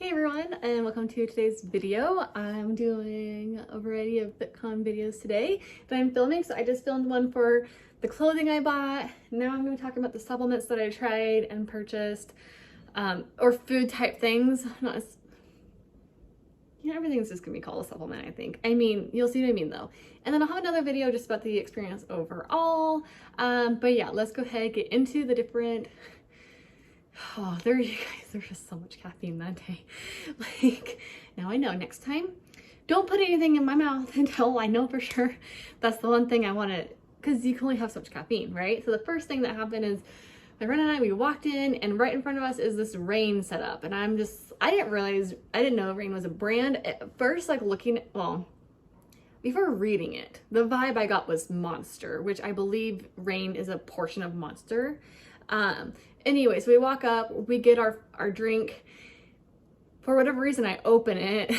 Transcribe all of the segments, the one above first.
Hey everyone, and welcome to today's video. I'm doing a variety of Fitcon videos today that I'm filming. So I just filmed one for the clothing I bought. Now I'm going to be talking about the supplements that I tried and purchased, or food type things. Not as, everything's just going to be called a supplement, I think. I mean, you'll see what I mean though. And then I'll have another video just about the experience overall. But yeah, let's go ahead and get into the different... Oh, there you guys, there's just so much caffeine that day. Like, now I know next time, don't put anything in my mouth until I know for sure. That's the one thing I want to, because you can only have so much caffeine, right? So the first thing that happened is my friend and I, we walked in and right in front of us is this Rain setup. And I didn't know Rain was a brand. At first, like before reading it, the vibe I got was Monster, which I believe Rain is a portion of Monster. Anyway, so we walk up, we get our drink. For whatever reason, I open it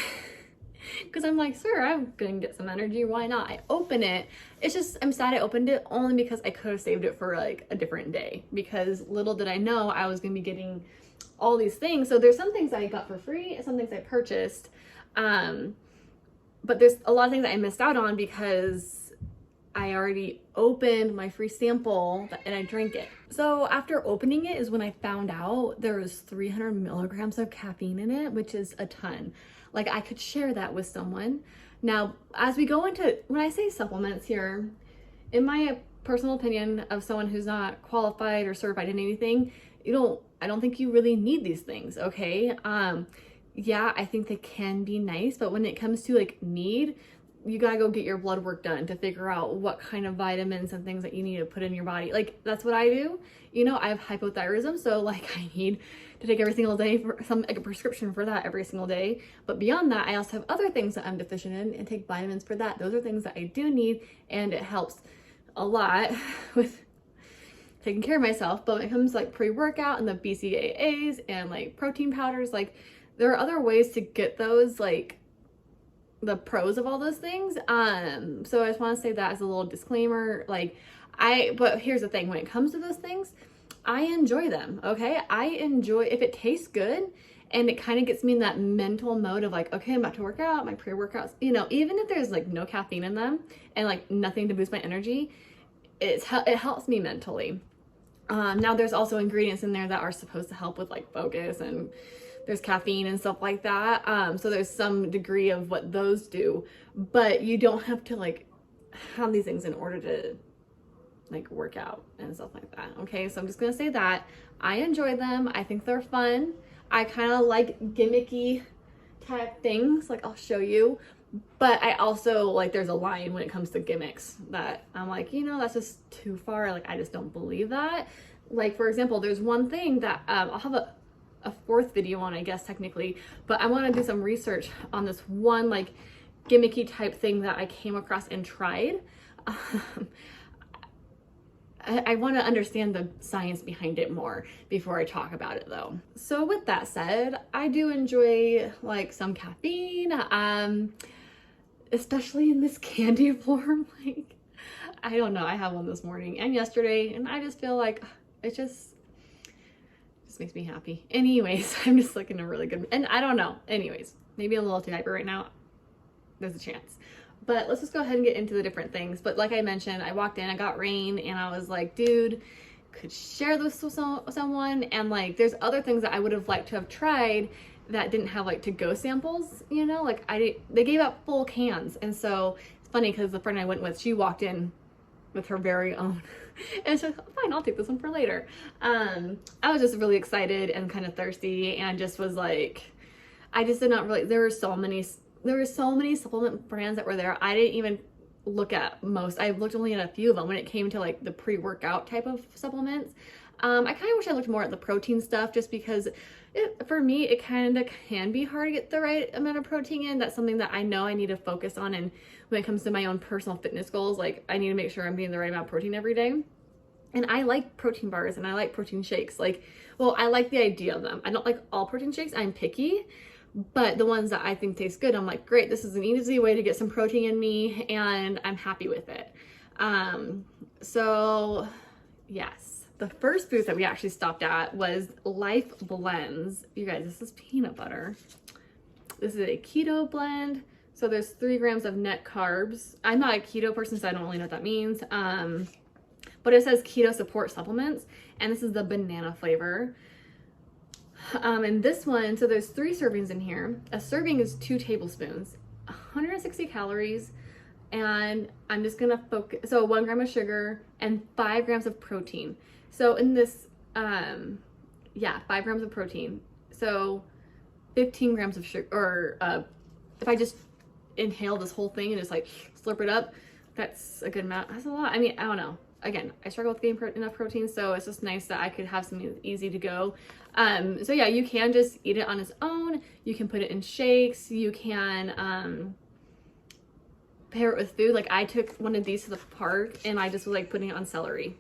because I'm like, sir, I'm gonna get some energy. Why not? I open it. It's just, I'm sad I opened it only because I could have saved it for like a different day, because little did I know I was gonna be getting all these things. So there's some things I got for free and some things I purchased. But there's a lot of things that I missed out on because I already opened my free sample and I drank it. So after opening it is when I found out there was 300 milligrams of caffeine in it, which is a ton. Like, I could share that with someone. Now, as we go into, when I say supplements here, in my personal opinion of someone who's not qualified or certified in anything, I don't think you really need these things, okay? Yeah, I think they can be nice, but when it comes to like need, you gotta go get your blood work done to figure out what kind of vitamins and things that you need to put in your body. Like, that's what I do. You know, I have hypothyroidism, so like I need to take every single day for like a prescription for that every single day. But beyond that, I also have other things that I'm deficient in and take vitamins for that. Those are things that I do need, and it helps a lot with taking care of myself. But when it comes to like pre-workout and the BCAAs and like protein powders, like there are other ways to get those, like the pros of all those things. So I just want to say that as a little disclaimer. But here's the thing, when it comes to those things, I enjoy them, okay? I enjoy if it tastes good and it kind of gets me in that mental mode of like, okay, I'm about to work out, my pre-workouts, even if there's like no caffeine in them and like nothing to boost my energy, it helps me mentally. Now there's also ingredients in there that are supposed to help with like focus, and there's caffeine and stuff like that. So there's some degree of what those do, but you don't have to like have these things in order to like work out and stuff like that. Okay, so I'm just gonna say that I enjoy them. I think they're fun. I kind of like gimmicky type things, like I'll show you, but I also like, there's a line when it comes to gimmicks that I'm like, that's just too far. Like, I just don't believe that. Like, for example, there's one thing that I'll have a fourth video on, I guess, technically, but I want to do some research on this one like gimmicky type thing that I came across and tried. I want to understand the science behind it more before I talk about it though. So with that said, I do enjoy like some caffeine, especially in this candy form. Like, I don't know, I had one this morning and yesterday, and I just feel like it just makes me happy. Anyways, I'm just looking a really good, and I don't know, anyways, maybe a little too hyper right now, there's a chance. But let's just go ahead and get into the different things. But like I mentioned, I walked in, I got Rain, and I was like, dude, could share this with someone. And like, there's other things that I would have liked to have tried that didn't have like to-go samples, like they gave out full cans. And so it's funny because the friend I went with, she walked in with her very own. And she's like, fine, I'll take this one for later. I was just really excited and kind of thirsty, and just was like, I just did not really, there were so many supplement brands that were there. I didn't even look at most. I looked only at a few of them when it came to like the pre-workout type of supplements. I kind of wish I looked more at the protein stuff, just because for me, it kind of can be hard to get the right amount of protein in. That's something that I know I need to focus on. And when it comes to my own personal fitness goals, like I need to make sure I'm getting the right amount of protein every day. And I like protein bars and I like protein shakes. I like the idea of them. I don't like all protein shakes. I'm picky, but the ones that I think taste good, I'm like, great, this is an easy way to get some protein in me, and I'm happy with it. So yes. The first booth that we actually stopped at was Life Blends. You guys, this is peanut butter. This is a keto blend. So there's 3 grams of net carbs. I'm not a keto person, so I don't really know what that means. But it says keto support supplements, and this is the banana flavor. And this one, so there's 3 servings in here. A serving is 2 tablespoons, 160 calories, and I'm just gonna focus, so 1 gram of sugar and 5 grams of protein. So in this, 5 grams of protein. So 15 grams of sugar, or if I just inhale this whole thing and just like slurp it up, that's a good amount. That's a lot. I mean, I don't know. Again, I struggle with getting enough protein, so it's just nice that I could have something that's easy to go. So yeah, you can just eat it on its own. You can put it in shakes. You can pair it with food. Like I took one of these to the park and I just was like putting it on celery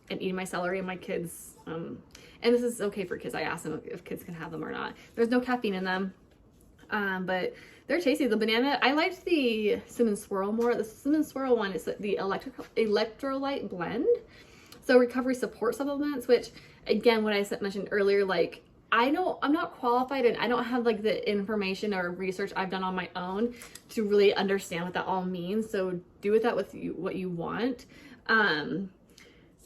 and eating my celery, and my kids, and this is okay for kids. I asked them if kids can have them or not. There's no caffeine in them, but they're tasty. The banana, I liked the cinnamon swirl more. The cinnamon swirl one is the electrolyte blend. So recovery support supplements, which again, what I mentioned earlier, like I'm not qualified and I don't have like the information or research I've done on my own to really understand what that all means. So do with that what you want.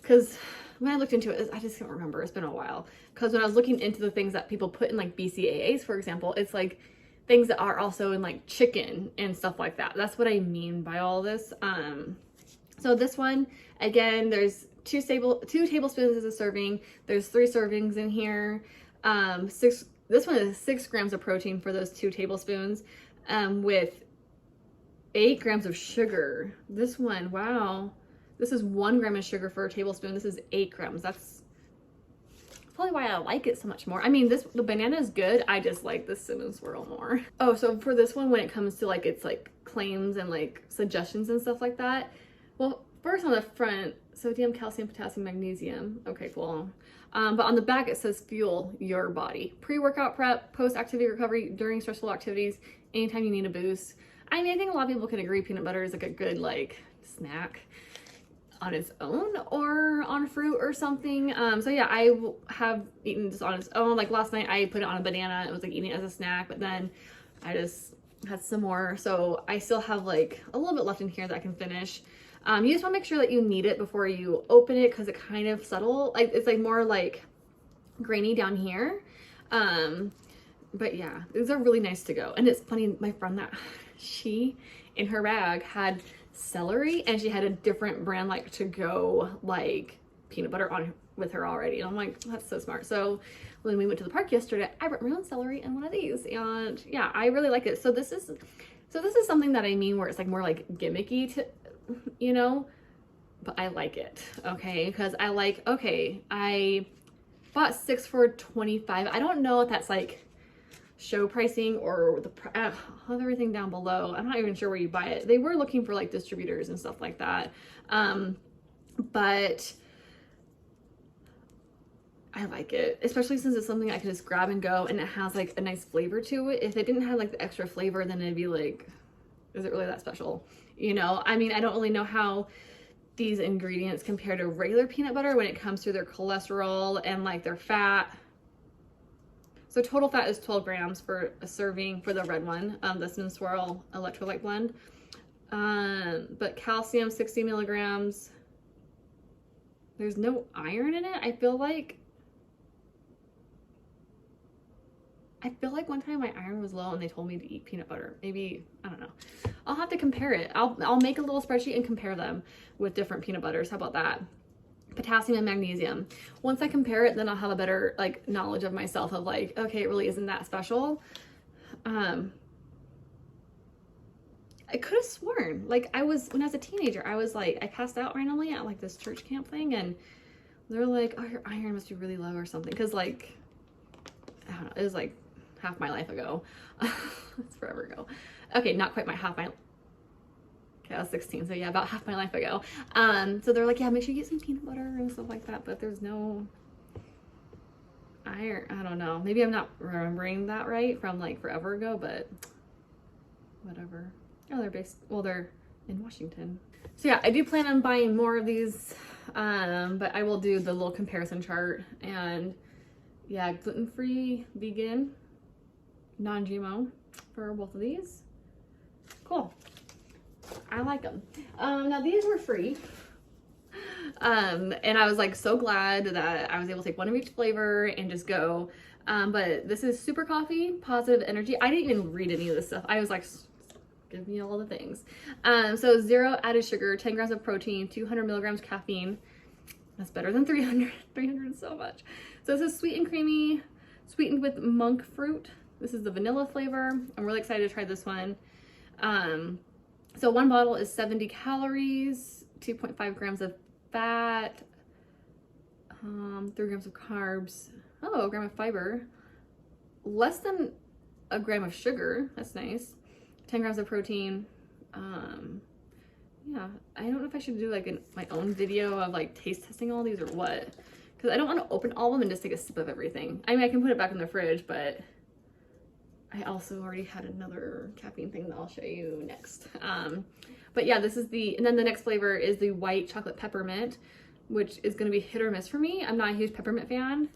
Because when I looked into it, I just can't remember. It's been a while. Because when I was looking into the things that people put in like BCAAs, for example, it's like things that are also in like chicken and stuff like that. That's what I mean by all this. So this one, again, there's 2 tablespoons as a serving. There's 3 servings in here. This one is 6 grams of protein for those 2 tablespoons, with 8 grams of sugar. This one, wow. This is 1 gram of sugar for a tablespoon. This is 8 grams. That's probably why I like it so much more. I mean, the banana is good. I just like the cinnamon swirl more. Oh, so for this one, when it comes to like, it's like claims and like suggestions and stuff like that. Well, first on the front, sodium, calcium, potassium, magnesium. Okay, cool. But on the back, it says fuel your body. Pre-workout prep, post-activity recovery, during stressful activities, anytime you need a boost. I mean, I think a lot of people can agree peanut butter is like a good like snack on its own or on fruit or something. So yeah, I have eaten this on its own. Like last night I put it on a banana. It was like eating it as a snack, but then I just had some more. So I still have like a little bit left in here that I can finish. You just want to make sure that you knead it before you open it, because it kind of subtle, like it's like more like grainy down here. But yeah, these are really nice to go. And it's funny, my friend, that she in her bag had celery and she had a different brand like to go like peanut butter on with her already, and I'm like, that's so smart. So when we went to the park yesterday, I brought my own celery and one of these, and yeah, I really like it. So this is something that I mean where it's like more like gimmicky to, you know, but I like it, okay? Because I like, okay, I bought 6 for $25. I don't know if that's like show pricing or I'll have everything down below. I'm not even sure where you buy it. They were looking for like distributors and stuff like that. But I like it, especially since it's something I can just grab and go, and it has like a nice flavor to it. If it didn't have like the extra flavor, then it'd be like, is it really that special? You know, I mean, I don't really know how these ingredients compare to regular peanut butter when it comes to their cholesterol and like their fat. So total fat is 12 grams for a serving for the red one, the Cinnamon Swirl electrolyte blend. But calcium, 60 milligrams. There's no iron in it. I feel like one time my iron was low and they told me to eat peanut butter. Maybe, I don't know. I'll have to compare it. I'll make a little spreadsheet and compare them with different peanut butters. How about that? Potassium and magnesium. Once I compare it, then I'll have a better like knowledge of myself of like, okay, it really isn't that special. I could have sworn, like when I was a teenager, I was like, I passed out randomly at like this church camp thing, and they're like, oh, your iron must be really low or something. Cause like, I don't know, it was like half my life ago. It's forever ago. Okay, not quite okay, I was 16, so yeah, about half my life ago. So they're like, yeah, make sure you get some peanut butter and stuff like that, but there's no iron. I don't know. Maybe I'm not remembering that right from like forever ago, but whatever. Oh, they're in Washington. So yeah, I do plan on buying more of these, but I will do the little comparison chart. And yeah, gluten-free, vegan, non-GMO for both of these. Cool. I like them. Now these were free. And I was like so glad that I was able to take one of each flavor and just go. But this is super coffee, positive energy. I didn't even read any of this stuff. I was like, give me all the things. So 0 added sugar, 10 grams of protein, 200 milligrams caffeine. That's better than 300. 300 is so much. So this is sweet and creamy, sweetened with monk fruit. This is the vanilla flavor. I'm really excited to try this one. So one bottle is 70 calories, 2.5 grams of fat, 3 grams of carbs, a gram of fiber, less than a gram of sugar. That's nice. 10 grams of protein. Yeah, I don't know if I should do like my own video of like taste testing all these or what, because I don't want to open all of them and just take a sip of everything. I mean, I can put it back in the fridge, but I also already had another caffeine thing that I'll show you next. But yeah, this is and then the next flavor is the white chocolate peppermint, which is going to be hit or miss for me. I'm not a huge peppermint fan.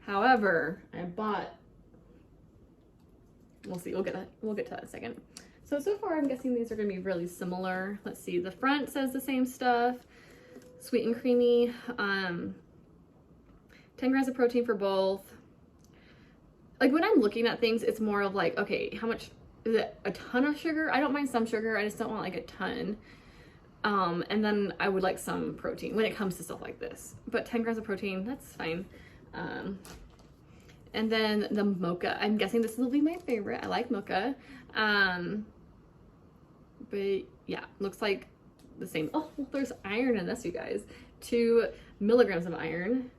However, we'll see, we'll get to that in a second. So far I'm guessing these are going to be really similar. Let's see, the front says the same stuff, sweet and creamy, 10 grams of protein for both. Like when I'm looking at things, it's more of like, okay, how much is it? A ton of sugar? I don't mind some sugar, I just don't want like a ton. And then I would like some protein when it comes to stuff like this, but 10 grams of protein, that's fine. And then the mocha, I'm guessing this will be my favorite. I like mocha. But yeah, looks like the same. Oh, there's iron in this, you guys. 2 milligrams of iron.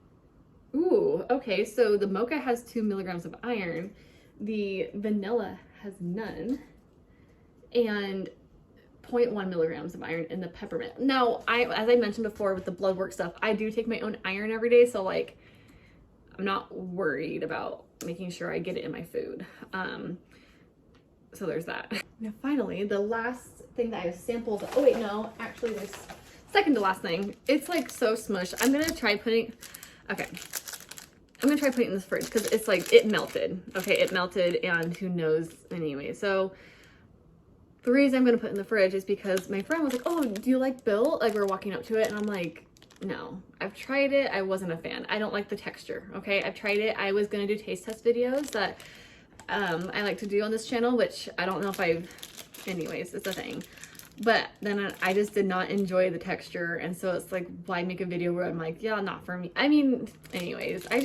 Ooh, okay, so the mocha has 2 milligrams of iron. The vanilla has none. And 0.1 milligrams of iron in the peppermint. Now, as I mentioned before with the blood work stuff, I do take my own iron every day, so like, I'm not worried about making sure I get it in my food. So there's that. Now finally, the last thing that I have sampled, oh wait, no, actually there's second to last thing. It's like so smushed. I'm gonna try putting it in this fridge because it's like, it melted. Okay, it melted and who knows anyway. So the reason I'm gonna put it in the fridge is because my friend was like, oh, do you like Bill? Like we were walking up to it and I'm like, no, I've tried it. I wasn't a fan. I don't like the texture. Okay, I've tried it. I was gonna do taste test videos that I like to do on this channel, which I don't know if anyways, it's a thing. But then I just did not enjoy the texture, and so it's like, why make a video where I'm like, yeah, not for me. I mean, anyways, I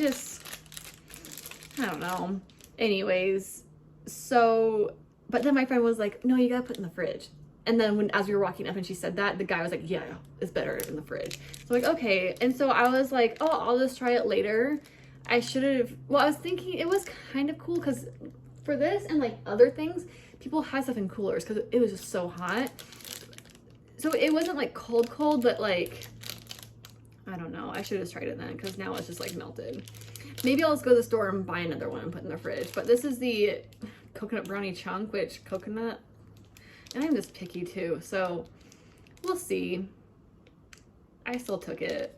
don't know. Anyways, so, but then my friend was like, no, you gotta put it in the fridge. And then as we were walking up and she said that, the guy was like, yeah, it's better in the fridge. So I'm like, okay. And so I was like, oh, I'll just try it later. I was thinking it was kind of cool because for this and like other things, people had stuff in coolers because it was just so hot. So it wasn't like cold, but like, I don't know. I should have just tried it then because now it's just like melted. Maybe I'll just go to the store and buy another one and put in the fridge. But this is the coconut brownie chunk, which coconut, and I'm just picky too. So we'll see. I still took it.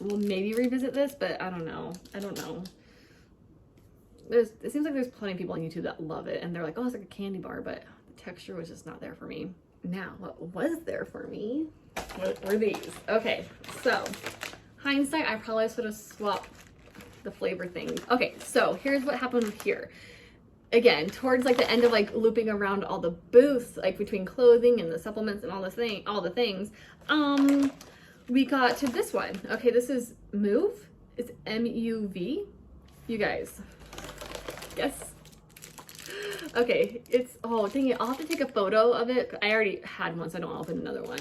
We'll maybe revisit this, but I don't know. It seems like there's plenty of people on YouTube that love it and they're like, oh, it's like a candy bar, but the texture was just not there for me. Now, what was there for me? What were these? Okay, so hindsight, I probably should have swapped the flavor things. Okay, so here's what happened here. Again, towards like the end of like looping around all the booths, like between clothing and the supplements and all the things, we got to this one. Okay, this is Move. It's M-U-V. You guys. Yes. Okay, it's, oh, dang it. I'll have to take a photo of it. I already had one, so I don't want to open another one.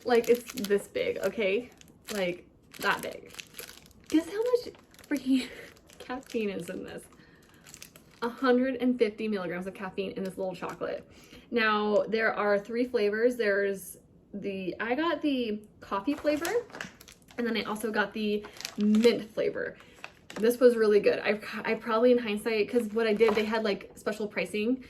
Like, it's this big, okay? Like, that big. Guess how much freaking caffeine is in this? 150 milligrams of caffeine in this little chocolate. Now, there are 3 flavors. I got the coffee flavor, and then I also got the mint flavor. This was really good. I probably in hindsight, because what I did, they had like special pricing.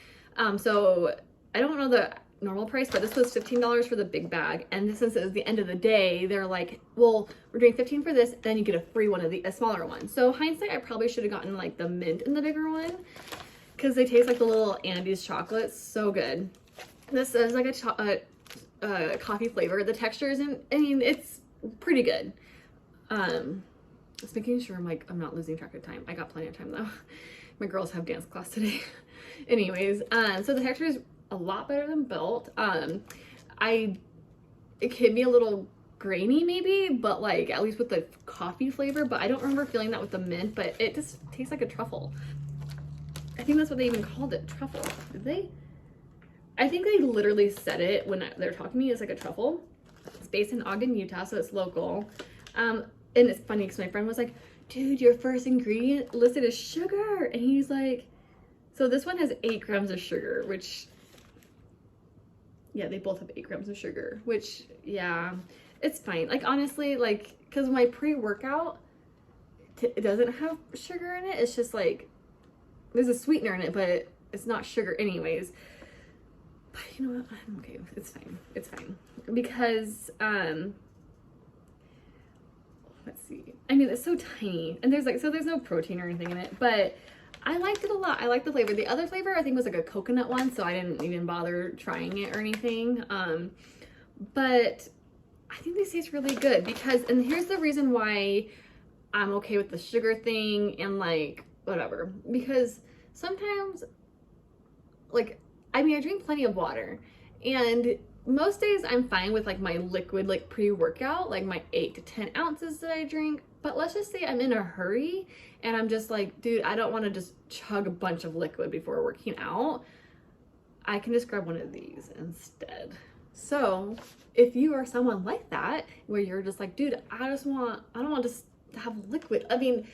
So I don't know normal price, but this was $15 for the big bag. And since it was the end of the day, they're like, well, we're doing 15 for this, then you get a free one of a smaller one. So hindsight, I probably should have gotten like the mint in the bigger one because they taste like the little Andes chocolates. So good. This is like a coffee flavor. The texture isn't, I mean, it's pretty good. Just making sure I'm not losing track of time. I got plenty of time though. My girls have dance class today. Anyways, so the texture is a lot better than Built. It can be a little grainy maybe, but like at least with the coffee flavor, but I don't remember feeling that with the mint, but it just tastes like a truffle. I think that's what they even called it, truffle. Did they? I think they literally said it when they were talking to me as like a truffle. It's based in Ogden, Utah, so it's local. And it's funny because my friend was like, dude, your first ingredient listed as sugar. And he's like, so this one has 8 grams of sugar, which, yeah, they both have 8 grams of sugar, which, yeah, it's fine. Like, honestly, like, because my pre-workout, it doesn't have sugar in it. It's just like, there's a sweetener in it, but it's not sugar anyways. But you know what? I'm okay. It's fine. It's fine. Because, let's see. I mean, it's so tiny. And there's like, so there's no protein or anything in it, but I liked it a lot. I liked the flavor. The other flavor I think was like a coconut one, so I didn't even bother trying it or anything. But I think these taste really good because, and here's the reason why I'm okay with the sugar thing and like whatever, because sometimes like, I mean, I drink plenty of water and most days I'm fine with like my liquid, like pre-workout, like my 8 to 10 ounces that I drink. But let's just say I'm in a hurry and I'm just like, dude, I don't want to just chug a bunch of liquid before working out. I can just grab one of these instead. So if you are someone like that, where you're just like, dude, I don't want to just have liquid. I mean,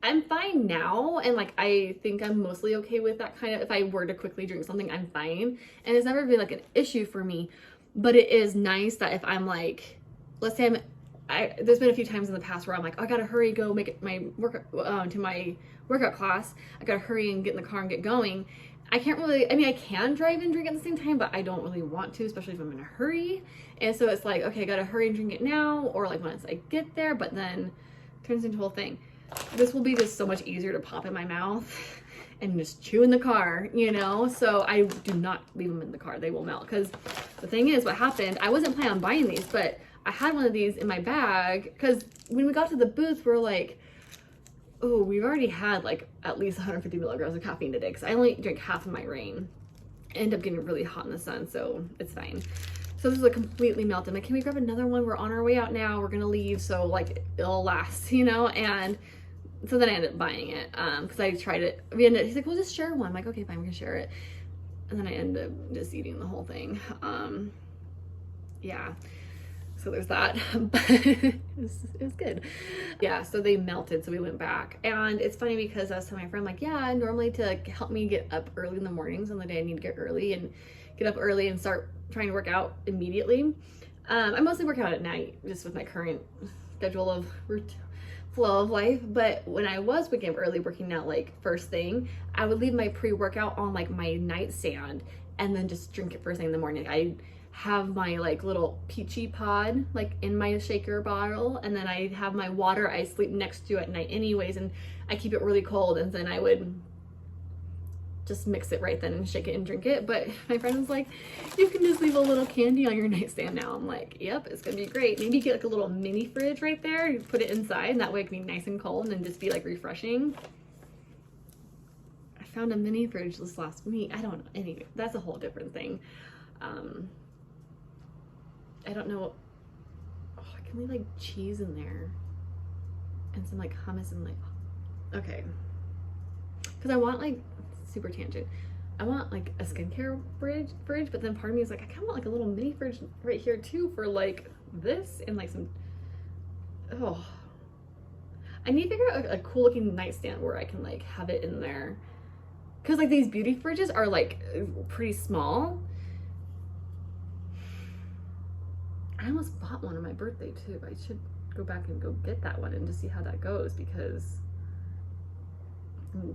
I'm fine now. And like, I think I'm mostly okay with that kind of, if I were to quickly drink something, I'm fine. And it's never been like an issue for me, but it is nice that if I'm like, let's say there's been a few times in the past where I'm like, oh, I gotta hurry, go make it my workout, to my workout class. I gotta hurry and get in the car and get going. I can't really, I mean, I can drive and drink at the same time, but I don't really want to, especially if I'm in a hurry. And so it's like, okay, I gotta hurry and drink it now, or like once I get there, but then it turns into a whole thing. This will be just so much easier to pop in my mouth and just chew in the car, you know? So I do not leave them in the car. They will melt. Because the thing is, what happened, I wasn't planning on buying these, but I had one of these in my bag because when we got to the booth, we're like, oh, we've already had like at least 150 milligrams of caffeine today because I only drink half of my rain. I end up getting really hot in the sun, so it's fine. So this is like completely melted. I'm like, can we grab another one? We're on our way out now. We're gonna leave, so like it'll last, you know? And so then I ended up buying it because I tried it. He's like, well, just share one. I'm like, okay, fine, we can share it. And then I ended up just eating the whole thing. Yeah. So there's that, but it was good. Yeah, so they melted, so we went back. And it's funny because I was telling my friend, like, yeah, normally to help me get up early in the mornings on the day I need to get early and get up early and start trying to work out immediately. I mostly work out at night, just with my current schedule of flow of life. But when I was waking up early, working out like first thing, I would leave my pre-workout on like my nightstand and then just drink it first thing in the morning. I have my like little peachy pod like in my shaker bottle, and then I have my water I sleep next to at night anyways, and I keep it really cold, and then I would just mix it right then and shake it and drink it. But my friend was like, you can just leave a little candy on your nightstand now. I'm like, yep, it's gonna be great. Maybe get like a little mini fridge right there, you put it inside, and that way it can be nice and cold and just be like refreshing. I found a mini fridge this last week. I don't know, anyway, that's a whole different thing. I don't know. Oh, I can leave like cheese in there and some like hummus and like, okay. Cause I want like, super tangent. I want like a skincare fridge, but then part of me is like, I kind of want like a little mini fridge right here too for like this and like some, oh. I need to figure out a cool looking nightstand where I can like have it in there. Cause like these beauty fridges are like pretty small. I almost bought one on my birthday too. I should go back and go get that one and just see how that goes, because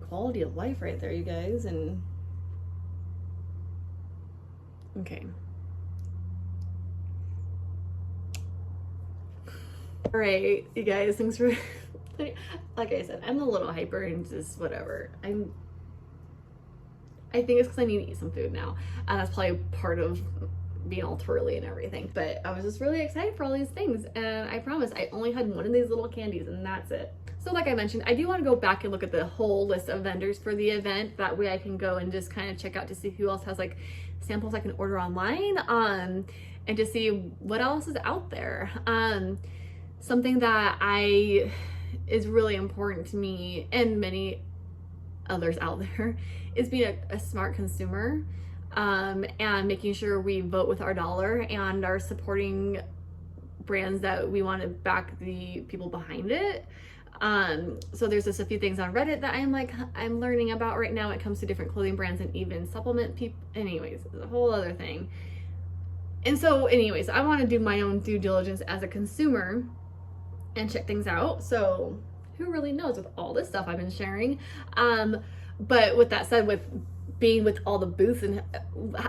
quality of life right there, you guys. And okay, All right, you guys, thanks for, like I said, I'm a little hyper and just whatever. I think it's because I need to eat some food now, and that's probably part of being all twirly and everything. But I was just really excited for all these things, and I promise I only had one of these little candies, and that's it. So like I mentioned, I do want to go back and look at the whole list of vendors for the event. That way I can go and just kind of check out to see who else has like samples I can order online, and to see what else is out there. Something that is really important to me and many others out there is being a smart consumer, and making sure we vote with our dollar and are supporting brands that we want to back the people behind it. So there's just a few things on Reddit that I'm learning about right now when it comes to different clothing brands and even supplement people. Anyways, it's a whole other thing. And so anyways, I want to do my own due diligence as a consumer and check things out. So who really knows with all this stuff I've been sharing. But with that said, with being with all the booths and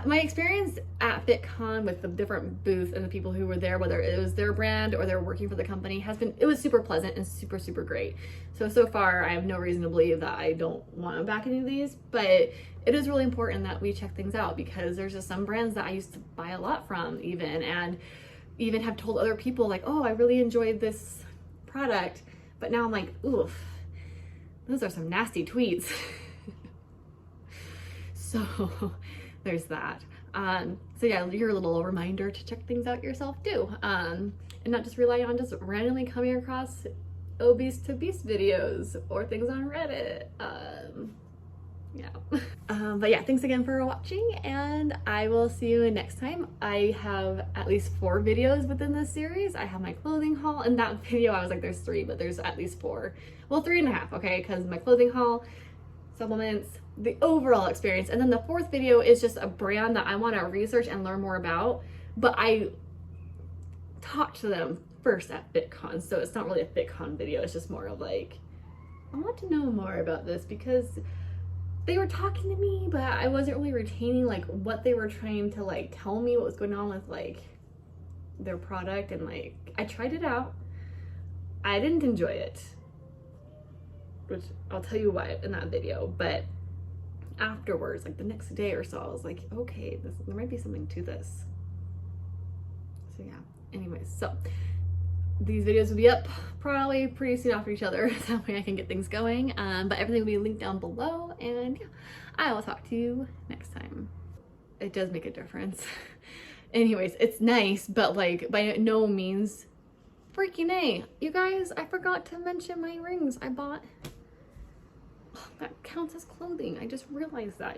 my experience at Fitcon with the different booths and the people who were there, whether it was their brand or they're working for the company, it was super pleasant and super, super great. So far I have no reason to believe that I don't want to back any of these, but it is really important that we check things out, because there's just some brands that I used to buy a lot from and even have told other people like, oh, I really enjoyed this product, but now I'm like, oof, those are some nasty tweets. So there's that. So yeah, your little reminder to check things out yourself too, and not just rely on just randomly coming across obese to beast videos or things on Reddit. Yeah. But yeah, thanks again for watching, and I will see you next time. I have at least 4 videos within this series. I have my clothing haul, and that video I was like there's 3, but there's at least 4. Well, 3.5, okay, because my clothing haul, supplements, the overall experience, and then the 4th video is just a brand that I want to research and learn more about, but I talked to them first at Fitcon, so it's not really a Fitcon video. It's just more of like, I want to know more about this because they were talking to me, but I wasn't really retaining like what they were trying to like tell me, what was going on with like their product. And like, I tried it out, I didn't enjoy it, which I'll tell you why in that video. But afterwards, like the next day or so, I was like, okay, there might be something to this. So yeah, anyways, so these videos will be up probably pretty soon after each other, so that way I can get things going. But everything will be linked down below, and yeah, I will talk to you next time. It does make a difference. Anyways, it's nice, but like by no means freaking A. You guys, I forgot to mention my rings I bought. That counts as clothing. I just realized that.